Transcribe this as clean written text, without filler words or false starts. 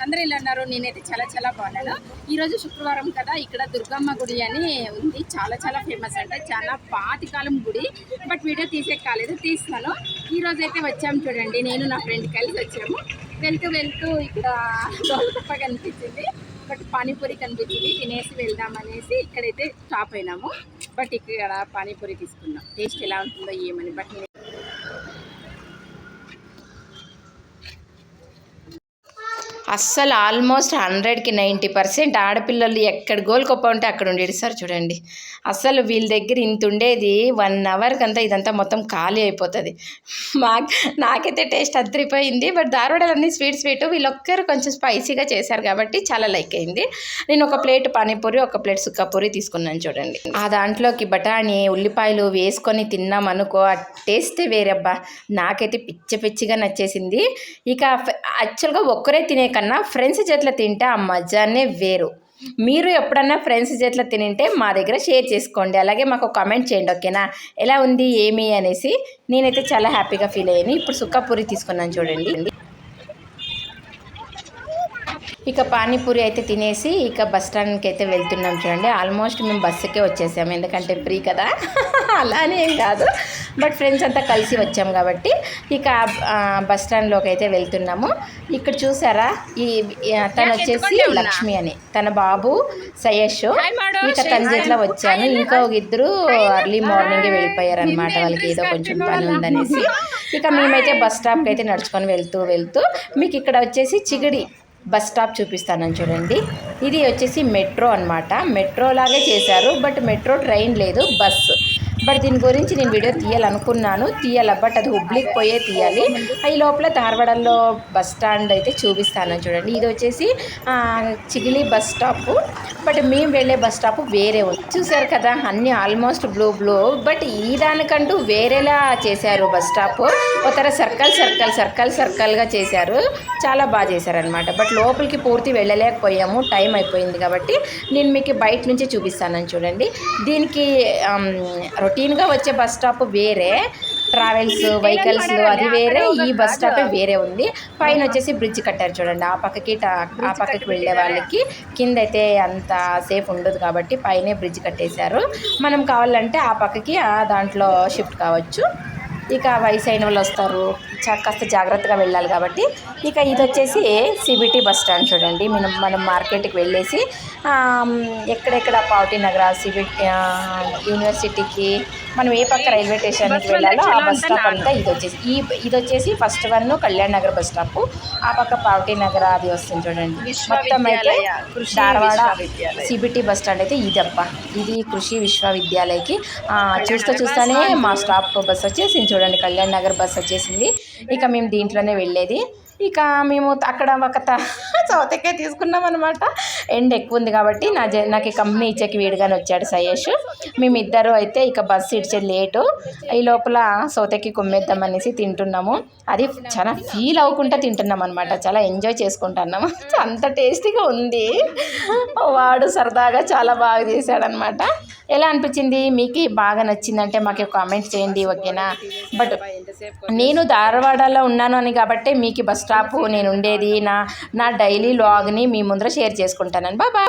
అందరూ ఇలా అన్నారు. నేనైతే చాలా చాలా బాగున్నాను. ఈరోజు శుక్రవారం కదా, ఇక్కడ దుర్గమ్మ గుడి అని ఉంది. చాలా చాలా ఫేమస్ అంటే చాలా పాతకాలం గుడి. బట్ వీడియో తీసే కాలేదు, తీస్తున్నాను. ఈరోజు అయితే వచ్చాము చూడండి, నేను నా ఫ్రెండ్ కలిసి వచ్చాము. వెళ్తూ ఇక్కడ గోల్గప్ప కనిపించింది, బట్ పానీపూరి కనిపించింది. తినేసి వెళ్దామనేసి ఇక్కడైతే స్టాప్ అయినాము. బట్ ఇక్కడ పానీపూరి తీసుకున్నాం. టేస్ట్ ఎలా ఉంటుందో ఏమని. బట్ అస్సలు ఆల్మోస్ట్ 100కి 90% ఆడపిల్లలు ఎక్కడ గోల్కొప్ప ఉంటే అక్కడ ఉండేది సార్. చూడండి, అస్సలు వీళ్ళ దగ్గర ఇంత ఉండేది 1 అవర్కి అంతా ఇదంతా మొత్తం ఖాళీ అయిపోతుంది. నాకైతే టేస్ట్ అద్దరిపోయింది. బట్ ధారవాడలన్నీ స్వీట్ వీళ్ళొక్కరు కొంచెం స్పైసీగా చేశారు కాబట్టి చాలా లైక్ అయింది. నేను ఒక ప్లేట్ పానీపూరి, ఒక ప్లేట్ సుక్కాపూరి తీసుకున్నాను చూడండి. ఆ దాంట్లోకి బఠానీ ఉల్లిపాయలు వేసుకొని తిన్నామనుకో, ఆ టేస్టే వేరబ్బా. నాకైతే పిచ్చిగా నచ్చేసింది. ఇక యాక్చువల్గా ఒక్కరే తినే కన్నా ఫ్రెండ్స్ చేతిలో తింటే ఆ మజానే వేరు. మీరు ఎప్పుడన్నా ఫ్రెండ్స్ చేతిలో తింటే మా దగ్గర షేర్ చేసుకోండి, అలాగే మాకు కామెంట్ చేయండి, ఓకేనా? ఎలా ఉంది ఏమి అనేసి. నేనైతే చాలా హ్యాపీగా ఫీల్ అయ్యాను. ఇప్పుడు సుక్కాపూరి తీసుకున్నాను చూడండి. ఇక పానీపూరి అయితే తినేసి ఇక బస్ స్టాండ్కి అయితే వెళ్తున్నాం చూడండి. ఆల్మోస్ట్ మేము బస్సుకే వచ్చేసాము, ఎందుకంటే ఫ్రీ కదా. అలానే ఏం కాదు, బట్ ఫ్రెండ్స్ అంతా కలిసి వచ్చాము కాబట్టి ఇక బస్ స్టాండ్లోకి అయితే వెళ్తున్నాము. ఇక్కడ చూసారా, తను వచ్చేసి లక్ష్మి అని, తన బాబు సయేష్. ఇక తన చేతిలో వచ్చాను. ఇంకా ఒక ఇద్దరు అర్లీ మార్నింగే వెళ్ళిపోయారు అనమాట, వాళ్ళకి ఏదో కొంచెం పని ఉందనేసి. ఇక మేమైతే బస్ స్టాప్కి అయితే నడుచుకొని వెళ్తూ మీకు ఇక్కడ వచ్చేసి చిగిడి బస్ స్టాప్ చూపిస్తానని చూడండి. ఇది వచ్చేసి మెట్రో అనమాట. మెట్రో లాగే చేశారు, బట్ మెట్రో ట్రైన్ లేదు, బస్సు. బట్ దీని గురించి నేను వీడియో తీయాలనుకున్నాను, బట్ అది హుబ్లీకి పోయే తీయాలి. ఈ లోపల ధారవాడలో బస్ స్టాండ్ అయితే చూపిస్తానని చూడండి. ఇది వచ్చేసి చిగిలి బస్ స్టాప్, బట్ మేము వెళ్ళే బస్ స్టాప్ వేరే ఉంది. చూసారు కదా, అన్నీ ఆల్మోస్ట్ బ్లూ, బట్ ఈ దానికంటూ వేరేలా చేశారు బస్ స్టాప్. ఒక సర్కల్గా చేశారు, చాలా బాగా చేశారనమాట. బట్ లోపలికి పూర్తి వెళ్ళలేకపోయాము, టైం అయిపోయింది కాబట్టి నేను మీకు బయట నుంచి చూపిస్తానని చూడండి. దీనికి రొటీన్గా వచ్చే బస్ స్టాప్ వేరే, ట్రావెల్స్ వెహికల్స్ అది వేరే, ఈ బస్ స్టాపే వేరే ఉంది. పైన వచ్చేసి బ్రిడ్జ్ కట్టారు చూడండి. ఆ పక్కకి వెళ్ళే వాళ్ళకి కింద అయితే అంత సేఫ్ ఉండదు కాబట్టి పైనే బ్రిడ్జ్ కట్టేశారు. మనం కావాలంటే ఆ పక్కకి దాంట్లో షిఫ్ట్ కావచ్చు. ఇక వయసు అయిన వాళ్ళు వస్తారు, కాస్త జాగ్రత్తగా వెళ్ళాలి కాబట్టి. ఇక ఇది వచ్చేసి సిబిటి బస్ స్టాండ్ చూడండి. మనం మార్కెట్కి వెళ్ళేసి ఎక్కడెక్కడ పావటి నగర, సిబిటి యూనివర్సిటీకి మనం ఏ పక్క రైల్వే స్టేషన్కి వెళ్ళాలో ఆ బస్ స్టాప్ అంతా ఇది వచ్చేసి first one Kalyan Nagar bus stop. ఆ పక్క పావటి నగర అది వస్తుంది చూడండి. మొత్తం అయితే ధారవాడ సిబిటి బస్ స్టాండ్ అయితే ఇది కృషి విశ్వవిద్యాలయకి చూస్తానే మా స్టాప్ బస్ వచ్చేసింది చూడండి. కళ్యాణ్ నగర్ బస్ వచ్చేసింది. ఇక మేము దీంట్లోనే వెళ్ళేది. ఇక మేము అక్కడ ఒక చౌతకే తీసుకున్నాం అనమాట. ఎండ్ ఎక్కువ ఉంది కాబట్టి నాకు కంపెనీ ఇచ్చేకి వీడిగానే వచ్చాడు సయేష్. మేమిద్దరు అయితే ఇక బస్సు ఇచ్చే లేటు, ఈ లోపల సౌతకి కొమ్మేద్దాం అనేసి తింటున్నాము. అది చాలా ఫీల్ అవ్వకుండా తింటున్నాం అనమాట, చాలా ఎంజాయ్ చేసుకుంటున్నాము. అంత టేస్టీగా ఉంది. వాడు సరదాగా చాలా బాగా చేశాడనమాట. ఎలా అనిపించింది మీకు? బాగా నచ్చిందంటే మాకు కామెంట్ చేయండి, ఓకేనా? బట్ నేను ధారవాడలో ఉన్నాను అని కాబట్టి మీకు బస్ స్టాప్ నేను ఉండేది నా డైలీ లాగ్ని మీ ముందర షేర్ చేసుకుంటానని. బాయ్.